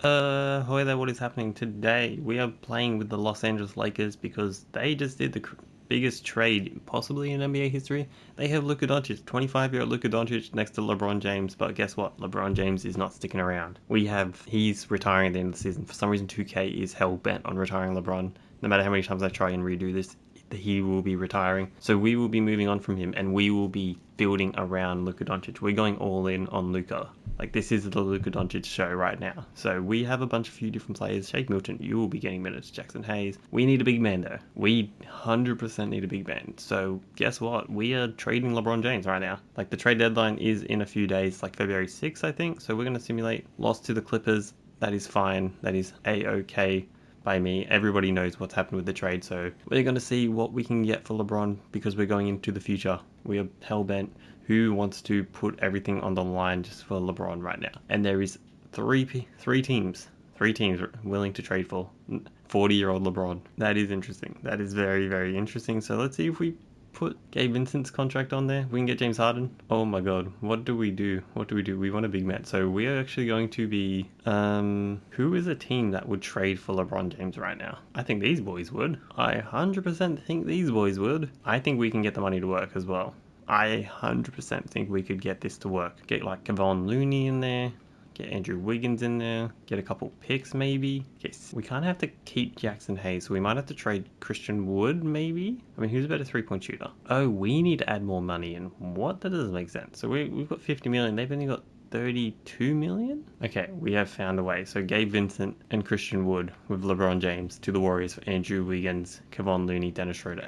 Hi there, what is happening today? We are playing with the Los Angeles Lakers because they just did the biggest trade possibly in NBA history. They have Luka Doncic, 25-year-old Luka Doncic next to LeBron James, but guess what? LeBron James is not sticking around. He's retiring at the end of the season. For some reason, 2K is hell-bent on retiring LeBron. No matter how many times I try and redo this, he will be retiring. So we will be moving on from him, and we will be building around Luka Doncic. We're going all in on Luka. Like, this is the Luka Doncic show right now. So we have a few different players. Shake Milton, you will be getting minutes. Jackson Hayes. We need a big man, though. We 100% need a big man. So guess what? We are trading LeBron James right now. Like, the trade deadline is in a few days, like February 6th, I think. So we're going to simulate loss to the Clippers. That is fine. That is A-OK by me. Everybody knows what's happened with the trade. So we're going to see what we can get for LeBron because we're going into the future. We are hell-bent. Who wants to put everything on the line just for LeBron right now? And there is three teams willing to trade for 40-year-old LeBron. That is interesting. That is very, very interesting. So let's see if we put Gabe Vincent's contract on there. We can get James Harden. Oh my god, what do we do? We want a big man. So we are actually going to be who is a team that would trade for LeBron James right now? I think these boys would. I 100% think these boys would. I think we can get the money to work as well. I 100% think we could get this to work. Get like Kevon Looney in there. Get Andrew Wiggins in there. Get a couple picks maybe. Yes. We can't have to keep Jackson Hayes, so we might have to trade Christian Wood maybe. I mean, who's a better three-point shooter? Oh, we need to add more money in. What? That doesn't make sense. So we've got 50 million. They've only got 32 million? Okay, we have found a way. So Gabe Vincent and Christian Wood with LeBron James to the Warriors for Andrew Wiggins, Kevon Looney, Dennis Schroeder,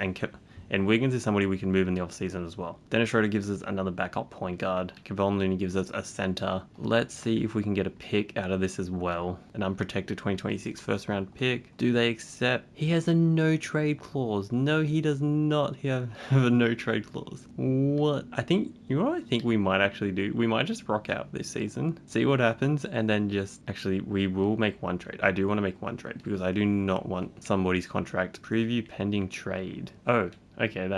and Wiggins is somebody we can move in the offseason as well. Dennis Schroeder gives us another backup point guard. Kevon Looney gives us a center. Let's see if we can get a pick out of this as well. An unprotected 2026 first round pick. Do they accept? He has a no trade clause. No, he does not have a no trade clause. What? I think we might actually do? We might just rock out this season, see what happens, and then we will make one trade. I do want to make one trade because I do not want somebody's contract. Preview pending trade. Oh. Okay,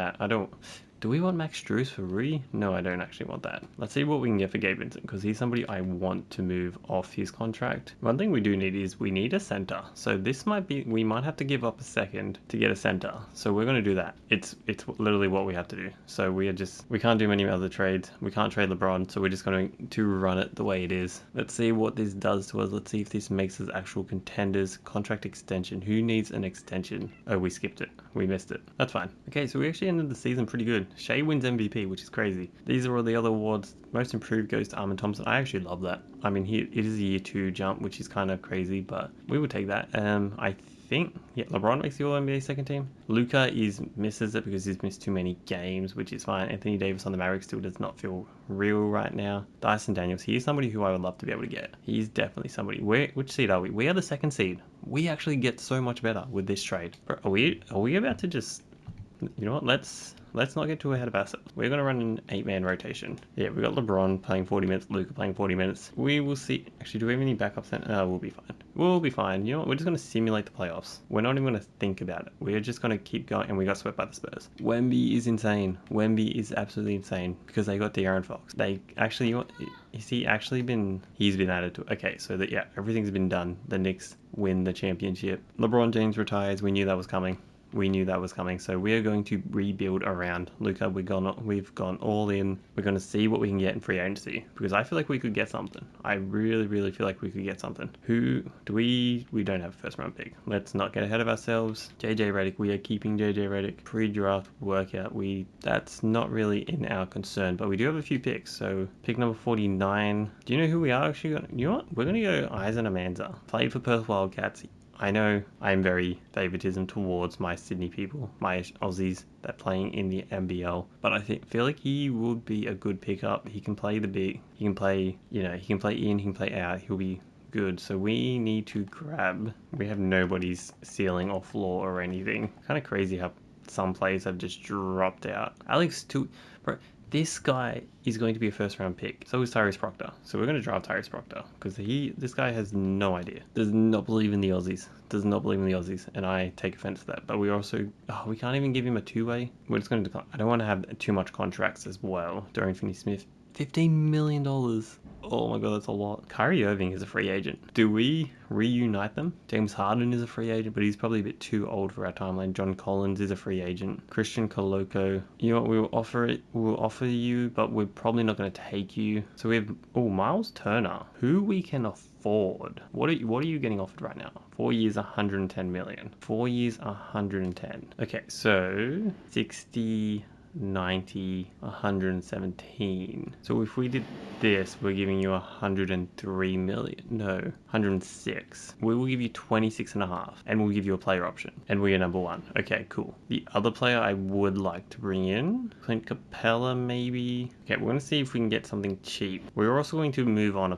do we want Max Strus for Rudy? No, I don't actually want that. Let's see what we can get for Gabe Vincent, because he's somebody I want to move off his contract. One thing we do need is we need a center. So we might have to give up a second to get a center. So we're going to do that. It's literally what we have to do. So we can't do many other trades. We can't trade LeBron, so we're just going to run it the way it is. Let's see what this does to us. Let's see if this makes us actual contenders. Contract extension. Who needs an extension? Oh, we skipped it. We missed it. That's fine. Okay, so we actually ended the season pretty good. Shea wins MVP, which is crazy. These are all the other awards. Most improved goes to Armin Thompson. I actually love that. I mean, it is a year 2 jump, which is kind of crazy, but we will take that. I think, LeBron makes the All-NBA second team. Luka misses it because he's missed too many games, which is fine. Anthony Davis on the Mavericks still does not feel real right now. Dyson Daniels, he is somebody who I would love to be able to get. He's definitely somebody. Which seed are we? We are the second seed. We actually get so much better with this trade. Are we about to just... You know what? Let's not get too ahead of ourselves. We're going to run an 8-man rotation. Yeah, we got LeBron playing 40 minutes, Luka playing 40 minutes. We will see. Actually, do we have any backups then? We'll be fine. We'll be fine. You know what? We're just going to simulate the playoffs. We're not even going to think about it. We're just going to keep going, and we got swept by the Spurs. Wemby is insane. Wemby is absolutely insane because they got De'Aaron Fox. They actually, he's been added to it. Okay, so everything's been done. The Knicks win the championship. LeBron James retires. We knew that was coming. So we are going to rebuild around Luka. We've gone all in. We're going to see what we can get in free agency because I feel like we could get something. I really, really feel like we could get something. Who do we don't have a first round pick. Let's not get ahead of ourselves. JJ Redick, we are keeping JJ Redick. Pre-draft workout, that's not really in our concern, but we do have a few picks. So pick number 49. Do you know who we are actually going? You know what? We're going to go Eisen Amanza. Played for Perth Wildcats. I know I'm very favoritism towards my Sydney people, my Aussies that playing in the NBL, but I feel like he would be a good pickup. He can play the big, he can play in, he can play out, he'll be good. So we need to grab, we have nobody's ceiling or floor or anything. Kind of crazy how some players have just dropped out. Bro, this guy is going to be a first round pick. So is Tyrese Proctor. So we're going to draft Tyrese Proctor because this guy has no idea. Does not believe in the Aussies. And I take offense to that. But we can't even give him a two-way. We're just going to decline. I don't want to have too much contracts as well. Dorian Finney-Smith $15 million. Oh my god, that's a lot. Kyrie Irving is a free agent. Do we reunite them? James Harden is a free agent, but he's probably a bit too old for our timeline. John Collins is a free agent. Christian Coloco. You know what? We'll offer you, but we're probably not going to take you. So we have Miles Turner, who we can afford. What are you getting offered right now? 4 years, 110 million. 4 years, 110. Okay, so 60. 90, 117. So if we did this, we're giving you 103 million. No, 106. We will give you 26 and a half, and we'll give you a player option, and we're number one. Okay, cool. The other player I would like to bring in, Clint Capella maybe. Okay, we're going to see if we can get something cheap. We're also going to move on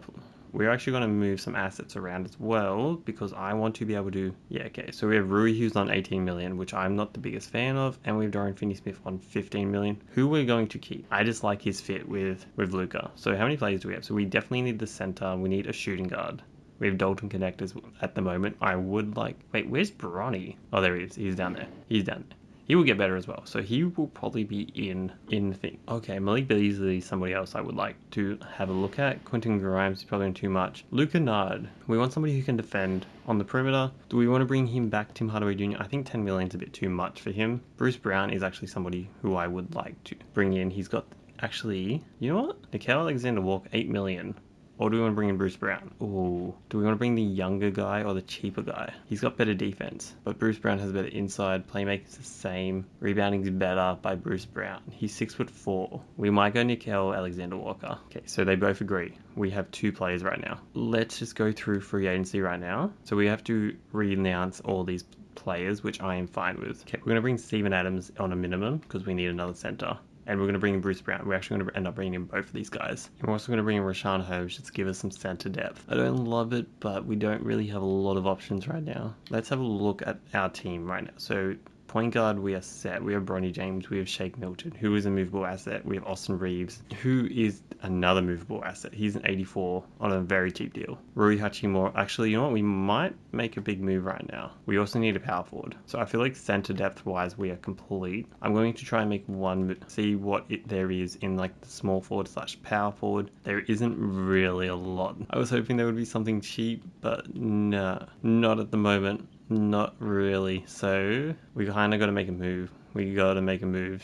we're actually going to move some assets around as well because I want to be able to... Yeah, okay. So we have Rui who's on 18 million, which I'm not the biggest fan of. And we have Dorian Finney-Smith on 15 million, who we're going to keep. I just like his fit with Luka. So how many players do we have? So we definitely need the center. We need a shooting guard. We have Dalton connectors at the moment. I would like... Wait, where's Bronny? Oh, there he is. He's down there. He's down there. He will get better as well. So he will probably be in the thing. Okay, Malik Beasley is somebody else I would like to have a look at. Quentin Grimes is probably too much. Luka Nard. We want somebody who can defend on the perimeter. Do we want to bring him back, Tim Hardaway Jr.? I think 10 million is a bit too much for him. Bruce Brown is actually somebody who I would like to bring in. He's got... Actually, you know what? Nickeil Alexander-Walker, 8 million. Or do we want to bring in Bruce Brown? Ooh, do we want to bring the younger guy or the cheaper guy? He's got better defense, but Bruce Brown has better inside. Playmaking's the same. Rebounding's better by Bruce Brown. He's 6'4". We might go Nickeil Alexander-Walker. Okay, so they both agree. We have 2 players right now. Let's just go through free agency right now. So we have to re-announce all these players, which I am fine with. Okay, we're going to bring Steven Adams on a minimum because we need another center. And we're going to bring in Bruce Brown. We're actually going to end up bringing in both of these guys. And we're also going to bring in Rashawn Holmes just to give us some center depth. I don't love it, but we don't really have a lot of options right now. Let's have a look at our team right now. So point guard, we are set. We have Bronny James. We have Shake Milton, who is a movable asset. We have Austin Reeves, who is another movable asset. He's an 84 on a very cheap deal. Rui Hachimura. Actually, you know what? We might make a big move right now. We also need a power forward. So I feel like center depth wise, we are complete. I'm going to try and make one, see what there is in like the small forward / power forward. There isn't really a lot. I was hoping there would be something cheap, but no, not at the moment. Not really. So we kind of got to make a move.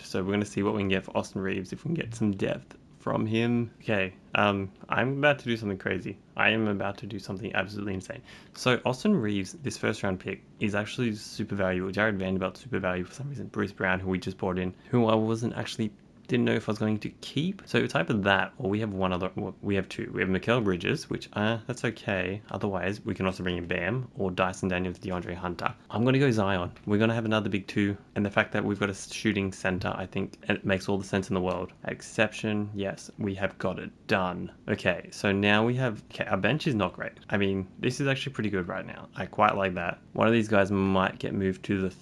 So we're going to see what we can get for Austin Reeves, if we can get some depth from him. Okay, I'm about to do something crazy. I am about to do something absolutely insane. So Austin Reeves, this first round pick, is actually super valuable. Jared Vanderbilt, super valuable for some reason. Bruce Brown, who we just brought in, who I didn't know if I was going to keep. So type of that, or we have one other, well, we have 2. We have Mikal Bridges, which, that's okay. Otherwise, we can also bring in Bam, or Dyson Daniels, DeAndre Hunter. I'm going to go Zion. We're going to have another big 2. And the fact that we've got a shooting center, I think it makes all the sense in the world. Exception, yes, we have got it done. Okay, so now we have, our bench is not great. I mean, this is actually pretty good right now. I quite like that. One of these guys might get moved to the,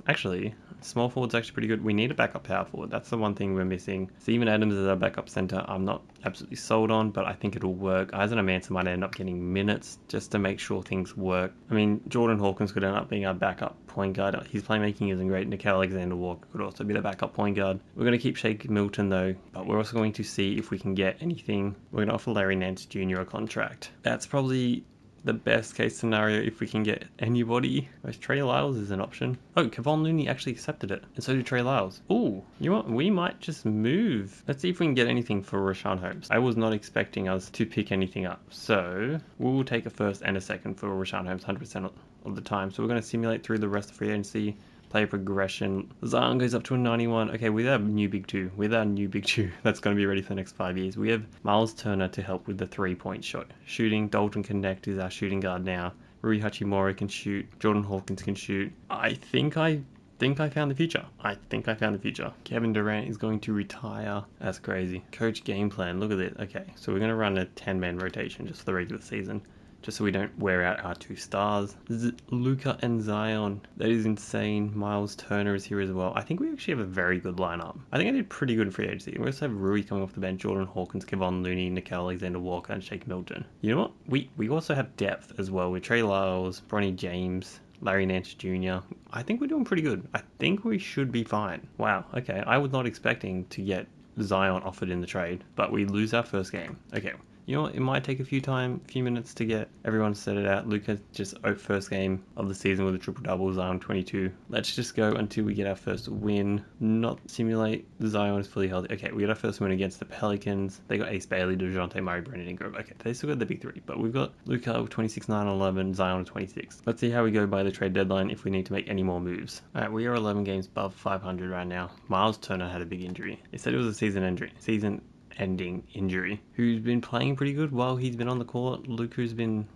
actually, small forward's actually pretty good. We need a backup power forward. That's the one thing we're missing. Steven Adams is our backup center. I'm not absolutely sold on, but I think it'll work. Isaiah Manson might end up getting minutes just to make sure things work. I mean, Jordan Hawkins could end up being our backup point guard. His playmaking isn't great. Nickeil Alexander-Walker could also be the backup point guard. We're going to keep Shake Milton though, but we're also going to see if we can get anything. We're going to offer Larry Nance Jr. a contract. That's probably the best case scenario if we can get anybody. Trey Lyles is an option. Oh, Kevon Looney actually accepted it, and so did Trey Lyles. Ooh, you know what? We might just move. Let's see if we can get anything for Rashawn Holmes. I was not expecting us to pick anything up, so we'll take a first and a second for Rashawn Holmes 100% of the time. So we're going to simulate through the rest of free agency. Play progression. Zion goes up to a 91. Okay, with our new big 2, that's going to be ready for the next 5 years. We have Miles Turner to help with the 3-point shot. Shooting, Dalton Connect is our shooting guard now. Rui Hachimura can shoot. Jordan Hawkins can shoot. I think I found the future. Kevin Durant is going to retire. That's crazy. Coach game plan. Look at it. Okay, so we're going to run a 10-man rotation just for the regular season, just so we don't wear out our 2 stars. Luka and Zion. That is insane. Miles Turner is here as well. I think we actually have a very good lineup. I think I did pretty good in free agency. We also have Rui coming off the bench, Jordan Hawkins, Kevon Looney, Nickeil Alexander-Walker, and Shake Milton. You know what? We also have depth as well with Trey Lyles, Bronny James, Larry Nance Jr. I think we're doing pretty good. I think we should be fine. Wow, okay. I was not expecting to get Zion offered in the trade, but we lose our first game. Okay, you know what? It might take a few minutes to get everyone to set it out. Luka just first game of the season with a triple-double, Zion 22. Let's just go until we get our first win. Not simulate. Zion is fully healthy. Okay, we got our first win against the Pelicans. They got Ace Bailey, DeJounte Murray, Brandon Ingram. Okay, they still got the big three, but we've got Luka with 26, 9, 11, Zion with 26. Let's see how we go by the trade deadline if we need to make any more moves. All right, we are 11 games above 500 right now. Miles Turner had a big injury. They said it was a season-ending injury. Who's been playing pretty good while he's been on the court. Luka's been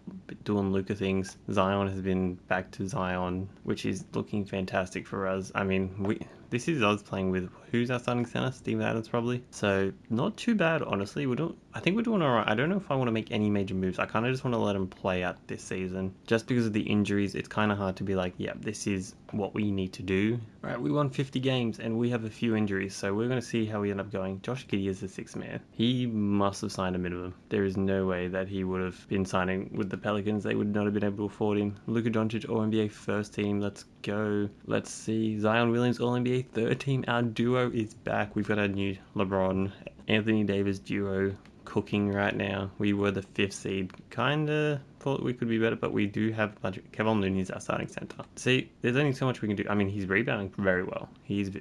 doing Luka things. Zion has been back to Zion, which is looking fantastic for us. I mean, this is us playing with who's our starting center? Steven Adams probably. So not too bad, honestly. I think we're doing all right. I don't know if I want to make any major moves. I kind of just want to let him play out this season. Just because of the injuries, it's kind of hard to be like, yeah, this is what we need to do. All right, we won 50 games and we have a few injuries, so we're going to see how we end up going. Josh Giddey is the sixth man. He must have signed a minimum. There is no way that he would have been signing with the Pelicans. They would not have been able to afford him. Luka Doncic, All-NBA first team. Let's go. Let's see. Zion Williams, All-NBA third team. Our duo is back. We've got our new LeBron, Anthony Davis duo cooking right now. We were the 5th seed. Kinda thought we could be better, but we do have a bunch of... Kevon Looney is our starting center. See, there's only so much we can do. I mean, he's rebounding very well. His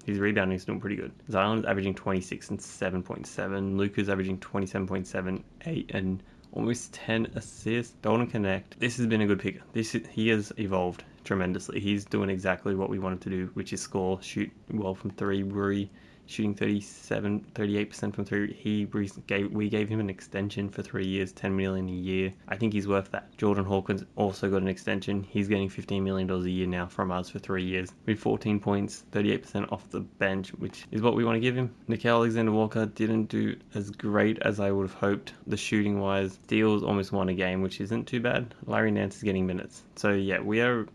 rebounding is doing pretty good. Zion's averaging 26 and 7.7. Luka's averaging 27.7, 8, and almost 10 assists. Don't connect. This has been a good pick. He has evolved tremendously. He's doing exactly what we wanted to do, which is score, shoot well from three. We're shooting 38% from three. We gave him an extension for 3 years, $10 million a year. I think he's worth that. Jordan Hawkins also got an extension. He's getting $15 million a year now from us for 3 years. With 14 points, 38% off the bench, which is what we want to give him. Nickeil Alexander-Walker didn't do as great as I would have hoped. The shooting wise, steals almost won a game, which isn't too bad. Larry Nance is getting minutes. So yeah, we have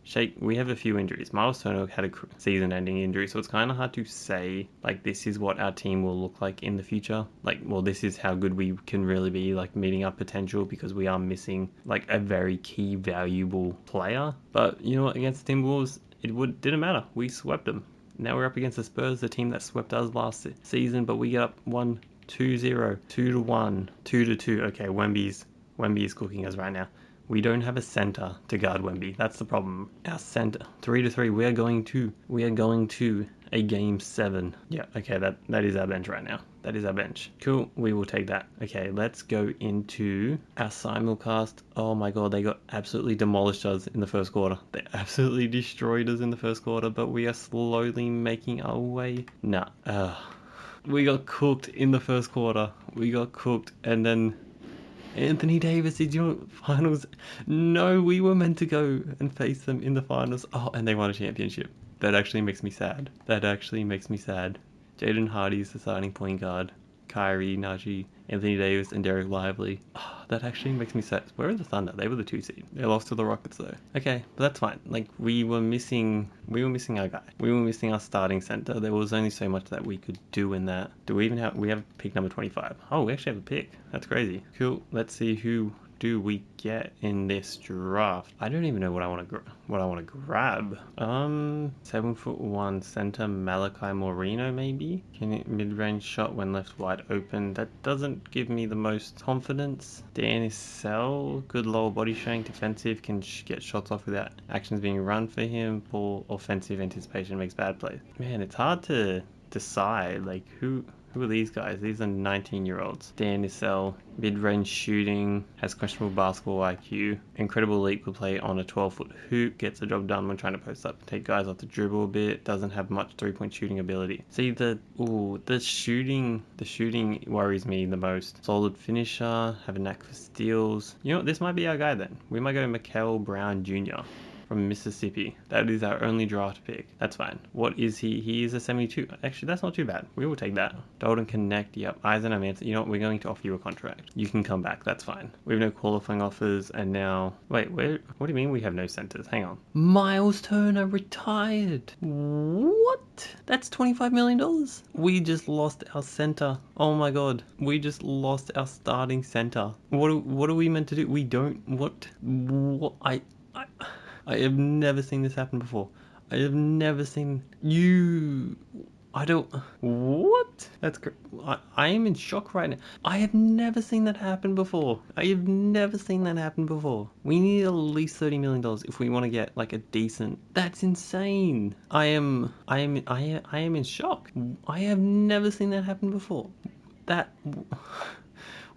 a few injuries. Miles Turner had a season-ending injury, so it's kind of hard to say like this is what our team will look like in the future. Like, well, this is how good we can really be, like meeting our potential, because we are missing like a very key, valuable player. But you know what? Against the Timberwolves, didn't matter. We swept them. Now we're up against the Spurs, the team that swept us last season, but we get up 1-2-0, 2-1, 2-2. Okay, Wemby is cooking us right now. We don't have a center to guard Wemby. That's the problem. Our center, 3-3. We are going to a game 7. Yeah, okay, that is our bench right now. That is our bench. Cool, we will take that. Okay, let's go into our simulcast. Oh my god, they got absolutely demolished us in the first quarter. They absolutely destroyed us in the first quarter, but we are slowly making our way. We got cooked in the first quarter. We got cooked, and then Anthony Davis, did you finals? No, we were meant to go and face them in the finals. Oh, and they won a championship. That actually makes me sad. Jaden Hardy is the starting point guard. Kyrie, Najee, Anthony Davis, and Derek Lively. Oh, that actually makes me sad. Where are the Thunder? They were the 2 seed. They lost to the Rockets though. Okay, but that's fine. Like, we were missing our guy. We were missing our starting center. There was only so much that we could do in that. We have pick number 25. Oh, we actually have a pick. That's crazy. Cool. Let's see who do we get in this draft. I don't even know what I want to grab. 7'1" center Malachi Moreno maybe. Can it mid-range shot when left wide open? That doesn't give me the most confidence. Dan Issel, good lower body strength, defensive, can get shots off without actions being run for him. Poor offensive anticipation, makes bad plays. Man, it's hard to decide like who are these guys? These are 19-year-olds. Dan Issel, mid-range shooting, has questionable basketball IQ, incredible leap, could play on a 12-foot hoop, gets the job done when trying to post up, take guys off the dribble a bit, doesn't have much three-point shooting ability. See, the shooting worries me the most. Solid finisher, have a knack for steals. You know what, this might be our guy then. We might go Mikael Brown Jr. from Mississippi. That is our only draft pick. That's fine. What is he? He is a 72. Actually, that's not too bad. We will take that. Dalton Connect. Yep. Eisen Manson. You know what? We're going to offer you a contract. You can come back. That's fine. We have no qualifying offers, and now... Wait, what do you mean we have no centers? Hang on. Miles Turner retired. What? That's $25 million. We just lost our center. Oh my god. We just lost our starting center. What are we meant to do? We don't... What? I have never seen this happen before. I I don't. What? I am in shock right now. I have never seen that happen before. I have never seen that happen before. We need at least $30 million if we want to get like a decent. That's insane. I am in shock. I have never seen that happen before. That.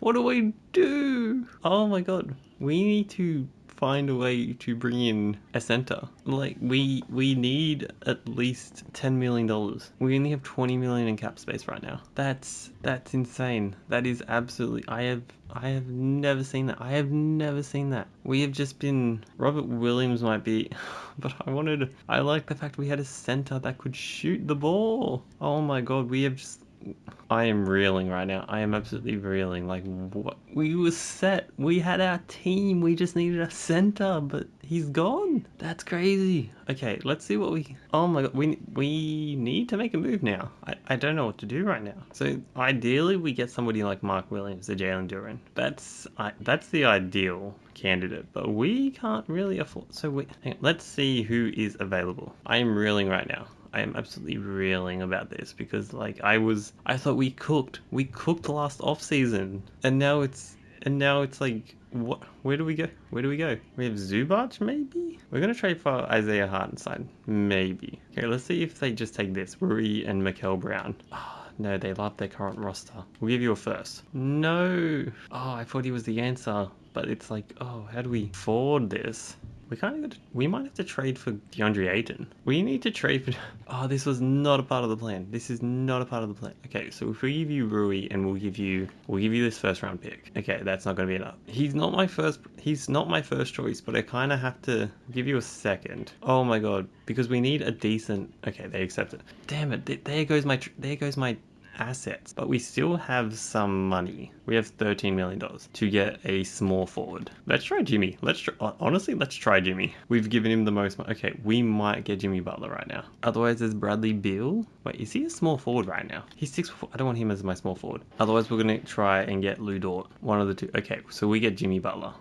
What do we do? Oh my god. We need to find a way to bring in a center. Like we need at least $10 million. We only have 20 million in cap space right now. That's insane. That is absolutely. I have never seen that. I have never seen that. We have just been. Robert Williams might be, but I like the fact we had a center that could shoot the ball. Oh my god, we have just. I am reeling right now. I am absolutely reeling. Like, what? We were set. We had our team. We just needed a center, but he's gone. That's crazy. Okay, let's see what we. Oh my god, we need to make a move now. I don't know what to do right now. So ideally, we get somebody like Mark Williams or Jalen Duren. That's the ideal candidate, but we can't really afford. So hang on, let's see who is available. I am reeling right now. I am absolutely reeling about this because like I thought we cooked last off season, and now it's like what? Where do we go? Where do we go? We have Zubac maybe. We're gonna trade for Isaiah Hartenstein maybe. Okay, let's see if they just take this Rui and Mikel Brown. No, they love their current roster. We'll give you a first. No. Oh, I thought he was the answer, but it's like, oh, how do we afford this? We might have to trade for DeAndre Ayton. We need to trade for. Oh, this was not a part of the plan. This is not a part of the plan. Okay, so if we give you Rui and we'll give you this first round pick. Okay, that's not going to be enough. He's not my first choice, but I kind of have to give you a second. Oh my god, because we need a decent. Okay, they accept it. Damn it! There goes my assets, but we still have some money. We have $13 million to get a small forward. Let's try Jimmy. Honestly, let's try Jimmy. We've given him the most money. Okay, we might get Jimmy Butler right now. Otherwise, there's Bradley Beal. Wait, is he a small forward right now? He's 6'4". I don't want him as my small forward. Otherwise, we're gonna try and get Lou Dort. One of the two. Okay, so we get Jimmy Butler.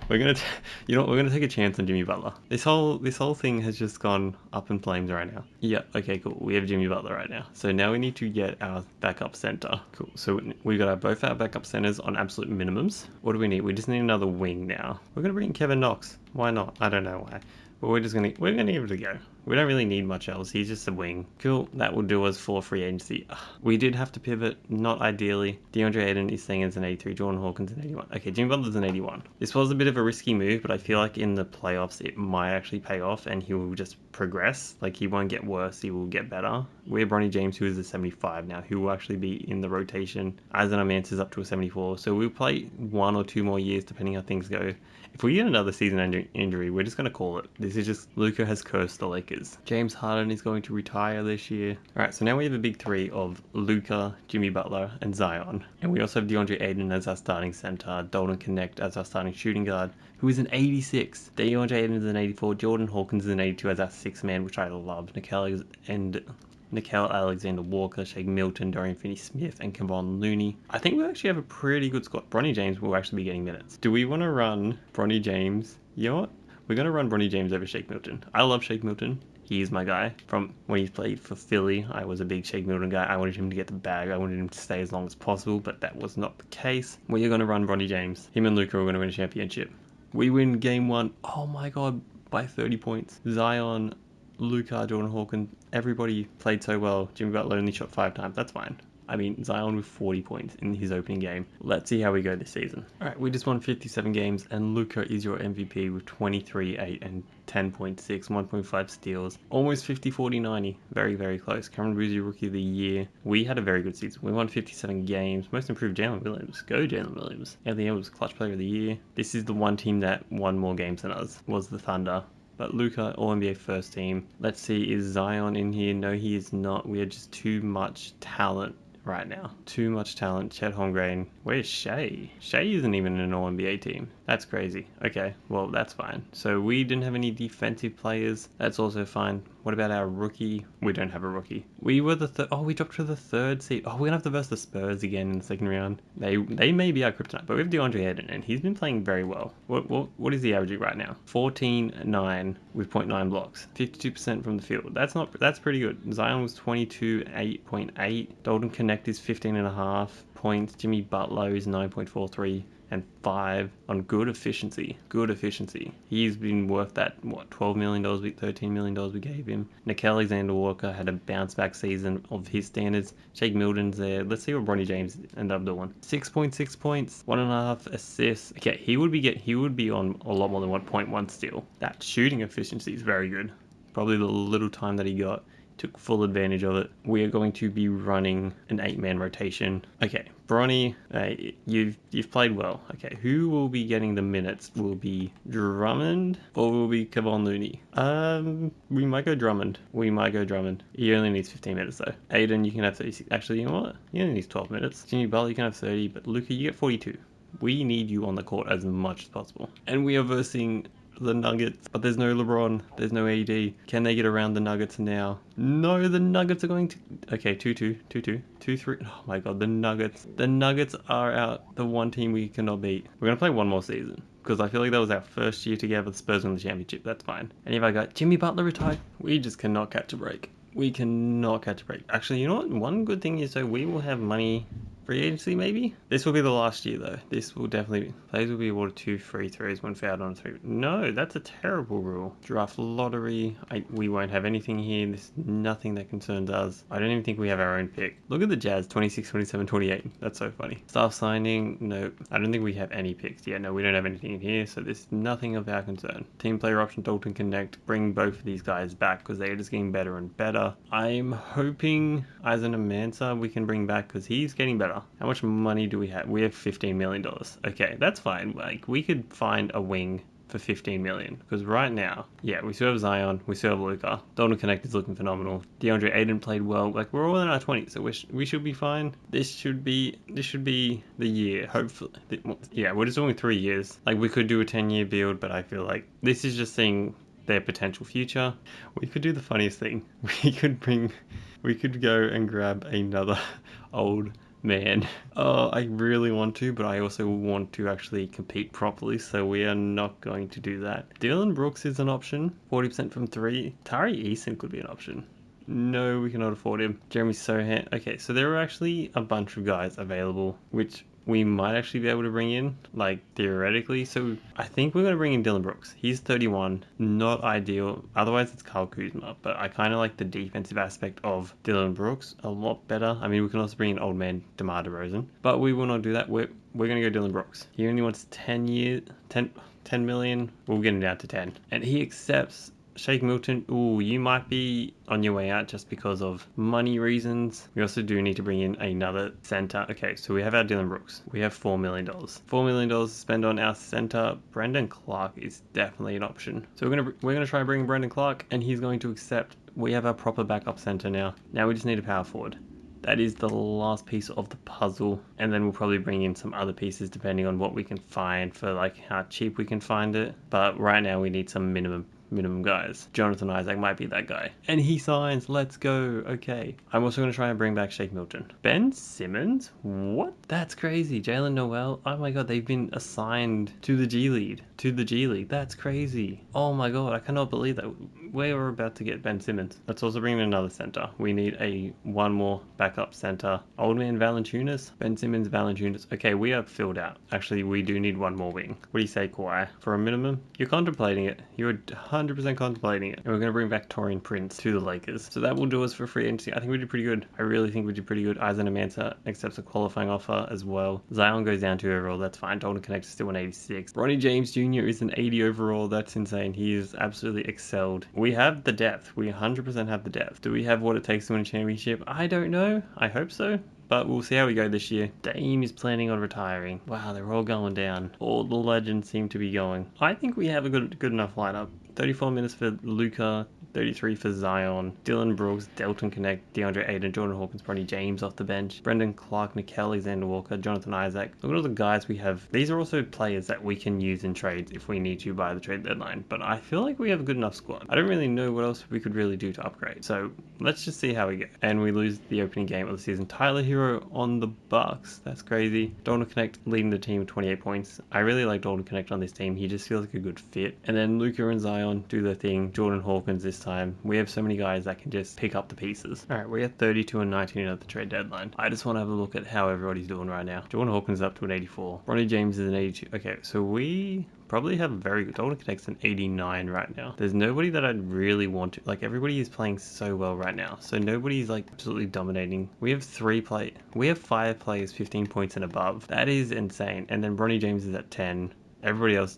We're gonna take a chance on Jimmy Butler. This whole thing has just gone up in flames right now. Yeah, okay, cool. We have Jimmy Butler right now. So now we need to get our backup center. Cool. So we got both our backup centers on absolute minimums. What do we need? We just need another wing now. We're gonna bring in Kevin Knox. Why not? I don't know why. But we're gonna give it a go. We don't really need much else. He's just a wing. Cool. That will do us for free agency. We did have to pivot. Not ideally. DeAndre Ayton is staying as an 83. Jordan Hawkins an 81. Okay, Jimmy Butler's an 81. This was a bit of a risky move, but I feel like in the playoffs it might actually pay off and he will just progress. Like he won't get worse. He will get better. We have Bronny James, who is a 75 now, who will actually be in the rotation. Isaiah Mantis up to a 74. So we'll play 1 or 2 more years depending how things go. If we get another season injury, we're just going to call it. This is just Luka has cursed the Lakers. James Harden is going to retire this year. Alright, so now we have a big three of Luka, Jimmy Butler, and Zion. And we also have DeAndre Ayton as our starting center, Dalton Connect as our starting shooting guard, who is an 86. DeAndre Ayton is an 84, Jordan Hawkins is an 82 as our 6th man, which I love. Nickel Alexander-Walker, Shake Milton, Dorian Finney-Smith, and Kevon Looney. I think we actually have a pretty good squad. Bronny James will actually be getting minutes. Do we want to run Bronny James? You know what? We're going to run Bronny James over Shake Milton. I love Shake Milton. He is my guy. From when he played for Philly, I was a big Shake Milton guy. I wanted him to get the bag. I wanted him to stay as long as possible, but that was not the case. We're going to run Bronny James. Him and Luka are going to win a championship. We win game 1. Oh my god, by 30 points. Zion, Luka, Jordan Hawkins, everybody played so well. Jimmy Butler only shot 5 times. That's fine. I mean, Zion with 40 points in his opening game. Let's see how we go this season. Alright, we just won 57 games, and Luka is your MVP with 23, 8, and 10.6, 1.5 steals. Almost 50, 40, 90. Very, very close. Cameron Boozy, Rookie of the Year. We had a very good season. We won 57 games. Most improved, Jalen Williams. Go Jalen Williams. At the end was Clutch Player of the Year. This is the one team that won more games than us, was the Thunder. But Luka, All-NBA first team. Let's see, is Zion in here? No, he is not. We are just too much talent right now. Too much talent. Chet Holmgren. Where's Shea? Shea isn't even an All-NBA team. That's crazy. Okay, well, that's fine. So we didn't have any defensive players. That's also fine. What about our rookie? We don't have a rookie. We were the third. Oh, we dropped to the third seed. Oh, we're gonna have to verse the Spurs again in the second round. They may be our kryptonite, but we have DeAndre Ayton, and he's been playing very well. What is he averaging right now? 14-9 with 0.9 blocks, 52% from the field. That's pretty good. Zion was 22, 8.8. Dalton Connect is 15.5 points. Jimmy Butler is 9.43. And 5 on good efficiency. Good efficiency. He's been worth that, what, $12 million, $13 million we gave him. Nickeil Alexander-Walker had a bounce back season of his standards. Shake Milton's there. Let's see what Bronny James ended up doing. 6.6 points, 1.5 assists. Okay, he would be on a lot more than 1.1 steal. That shooting efficiency is very good. Probably the little time that he got. Took full advantage of it. We are going to be running an 8-man rotation. Okay, Bronny, you've played well. Okay, who will be getting the minutes? Will be Drummond or will be Kevon Looney? We might go Drummond. He only needs 15 minutes though. Aiden, you can have 36. Actually, you know what? He only needs 12 minutes. Jimmy Butler, you can have 30, but Luka, you get 42. We need you on the court as much as possible. And we are versing the Nuggets, but there's no LeBron, there's no AD. Can they get around the Nuggets now? No, the Nuggets are going to... Okay, 2-2, 2-2, 2-3. Oh my god, the Nuggets are out. The one team we cannot beat. We're going to play one more season, because I feel like that was our first year together. The Spurs won the championship, that's fine. And if I got Jimmy Butler retired, we just cannot catch a break. We cannot catch a break. Actually, you know what? One good thing is, so we will have money... Free agency, maybe? This will be the last year, though. This will definitely... Players will be awarded 2 free throws when fouled on 3. No, that's a terrible rule. Draft lottery. We won't have anything here. There's nothing that concerns us. I don't even think we have our own pick. Look at the Jazz. 26, 27, 28. That's so funny. Staff signing. Nope. I don't think we have any picks. Yeah, no, we don't have anything in here, so there's nothing of our concern. Team player option, Dalton Connect. Bring both of these guys back, because they're just getting better and better. I'm hoping Eisen Mansa we can bring back, because he's getting better. How much money do we have? We have $15 million. Okay, that's fine. Like, we could find a wing for $15 million, because right now, yeah, we still have Zion, we still have Luka. Dalton Connect is looking phenomenal. DeAndre Ayton played well. Like, we're all in our 20s, so we should be fine. This should be the year, hopefully. Yeah, we're just doing 3 years. Like, we could do a 10-year build, but I feel like this is just seeing their potential future. We could do the funniest thing. We could go and grab another old man. Oh, I really want to, but I also want to actually compete properly, so we are not going to do that. Dylan Brooks is an option, 40% from 3. Tari Eason could be an option. No, we cannot afford him. Jeremy Sohan. Okay, so there are actually a bunch of guys available, which we might actually be able to bring in, like, theoretically. So I think we're going to bring in Dylan Brooks. He's 31, not ideal. Otherwise, it's Kyle Kuzma, but I kind of like the defensive aspect of Dylan Brooks a lot better. I mean, we can also bring in old man DeMar DeRozan, but we will not do that. We're going to go Dylan Brooks. He only wants 10 million. We'll get him down to 10. And he accepts Shake Milton. Ooh, you might be on your way out just because of money reasons. We also do need to bring in another center. Okay, so we have our Dylan Brooks. We have $4 million. $4 million to spend on our center. Brandon Clark is definitely an option. So we're gonna try bringing Brandon Clark, and he's going to accept. We have our proper backup center now. Now we just need a power forward. That is the last piece of the puzzle, and then we'll probably bring in some other pieces depending on what we can find for, like, how cheap we can find it. But right now we need some minimum guys. Jonathan Isaac might be that guy. And he signs. Let's go. Okay. I'm also going to try and bring back Shake Milton. Ben Simmons? What? That's crazy. Jalen Noel? Oh my god, they've been assigned to the G League. That's crazy. Oh my god, I cannot believe that. We're about to get Ben Simmons. Let's also bring in another center. We need one more backup center. Old man Valanciunas? Ben Simmons, Valanciunas. Okay, we are filled out. Actually, we do need one more wing. What do you say, Kawhi? For a minimum? You're contemplating it. You're 100% contemplating it. And we're going to bring back Taurean Prince to the Lakers. So that will do us for free agency. I think we did pretty good. I really think we did pretty good. Eisen Mansa accepts a qualifying offer as well. Zion goes down to overall. That's fine. Dalton Connect is still an 86. Bronny James Jr. is an 80 overall. That's insane. He is absolutely excelled. We have the depth. We 100% have the depth. Do we have what it takes to win a championship? I don't know. I hope so. But we'll see how we go this year. Dame is planning on retiring. Wow, they're all going down. All the legends seem to be going. I think we have a good enough lineup. 34 minutes for Luka, 33 for Zion, Dylan Brooks, Delton Connect, DeAndre Ayton, Jordan Hawkins, Bronny James off the bench, Brendan Clark, Nickel Alexander Walker, Jonathan Isaac. Look at all the guys we have. These are also players that we can use in trades if we need to by the trade deadline, but I feel like we have a good enough squad. I don't really know what else we could really do to upgrade, so let's just see how we go. And we lose the opening game of the season. Tyler Hero on the Bucks. That's crazy. Dalton Connect leading the team with 28 points. I really like Dalton Connect on this team. He just feels like a good fit. And then Luka and Zion do their thing. Jordan Hawkins this time. We have so many guys that can just pick up the pieces. All right, we're at 32 and 19 at the trade deadline. I just want to have a look at how everybody's doing right now. Jordan Hawkins is up to an 84. Bronny James is an 82. Okay, so we probably have very good. Dalton Connect's an 89 right now. There's nobody that I'd really want to. Like, everybody is playing so well right now. So nobody's like absolutely dominating. We have 5 players 15 points and above. That is insane. And then Bronny James is at 10. Everybody else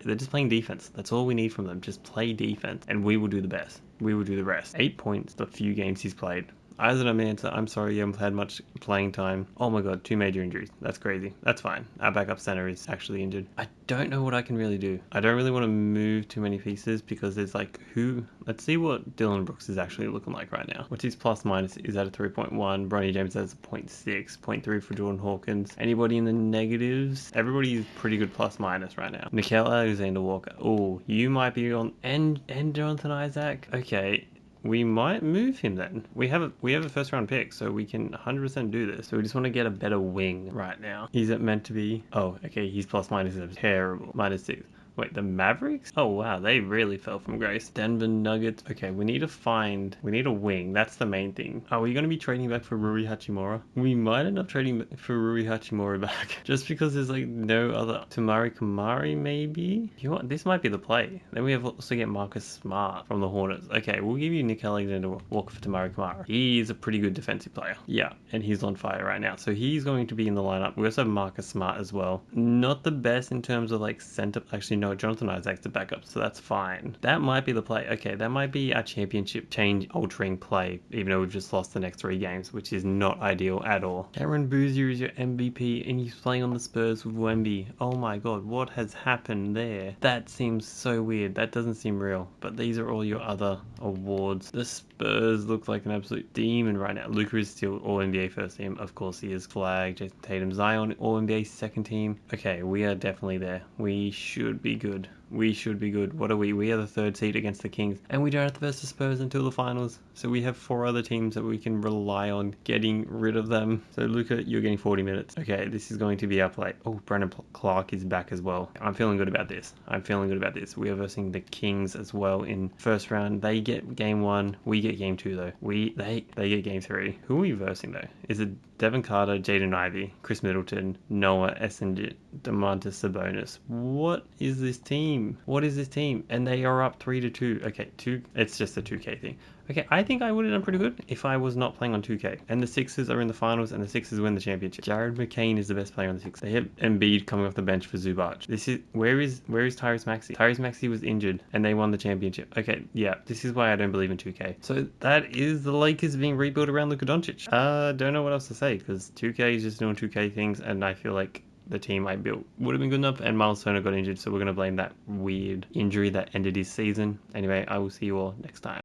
they're just playing defense. That's all we need from them. Just play defense and we will do the best. We will do the rest. 8 points the few games he's played. Isaac Amanta, I'm sorry you haven't had much playing time. Oh my god, 2 major injuries. That's crazy. That's fine. Our backup center is actually injured. I don't know what I can really do. I don't really want to move too many pieces because there's like let's see what Dylan Brooks is actually looking like right now. What's his plus minus? Is at a 3.1. Bronny James has a 0.6, 0.3 for Jordan Hawkins. Anybody in the negatives? Everybody is pretty good plus minus right now. Nickel Alexander Walker. Oh, you might be on and Jonathan Isaac. Okay. We might move him then. We have a first round pick, so we can 100% do this. So we just want to get a better wing right now. Is it meant to be? Oh, okay. He's plus minus is terrible. -6. Wait, the Mavericks? Oh wow, they really fell from grace. Denver Nuggets. Okay, we need a wing. That's the main thing. Are we going to be trading back for Rui Hachimura? We might end up trading for Rui Hachimura back. Just because there's like no other. Tamari Kamari maybe? You know what? This might be the play. Then we have also get Marcus Smart from the Hornets. Okay, we'll give you Nick Alexander Walker for Tamari Kamara. He's a pretty good defensive player. Yeah, and he's on fire right now. So he's going to be in the lineup. We also have Marcus Smart as well. Not the best in terms of like center. Actually, no, Jonathan Isaac's the backup, so that's fine. That might be the play. Okay, that might be our championship change altering play, even though we've just lost the next 3 games, which is not ideal at all. Cameron Boozier is your MVP, and he's playing on the Spurs with Wemby. Oh my god, what has happened there? That seems so weird. That doesn't seem real, but these are all your other awards. The Spurs look like an absolute demon right now. Luka is still All-NBA first team. Of course he is. Flag, Jason Tatum, Zion, All-NBA second team. Okay, we are definitely there. We should be good. We should be good. What are we? We are the 3rd seed against the Kings. And we don't have to versus Spurs until the finals. So we have 4 other teams that we can rely on getting rid of them. So Luka, you're getting 40 minutes. Okay, this is going to be our play. Oh, Brendan Clark is back as well. I'm feeling good about this. We are versing the Kings as well in first round. They get game 1. We get game 2 though. They get game 3. Who are we versing though? Is it Devin Carter, Jaden Ivey, Chris Middleton, Noah Essendon, Domantas Sabonis? What is this team? And they are up 3-2. Okay, it's just a 2K thing. Okay, I think I would have done pretty good if I was not playing on 2K. And the Sixers are in the finals, and the Sixers win the championship. Jared McCain is the best player on the Sixers. They have Embiid coming off the bench for Zubac. Where is Tyrese Maxey? Tyrese Maxey was injured, and they won the championship. Okay, yeah, this is why I don't believe in 2K. So that is the Lakers being rebuilt around Luka Doncic. Don't know what else to say, because 2K is just doing 2K things, and I feel like the team I built would have been good enough, and Miles Turner got injured, so we're going to blame that weird injury that ended his season. Anyway, I will see you all next time.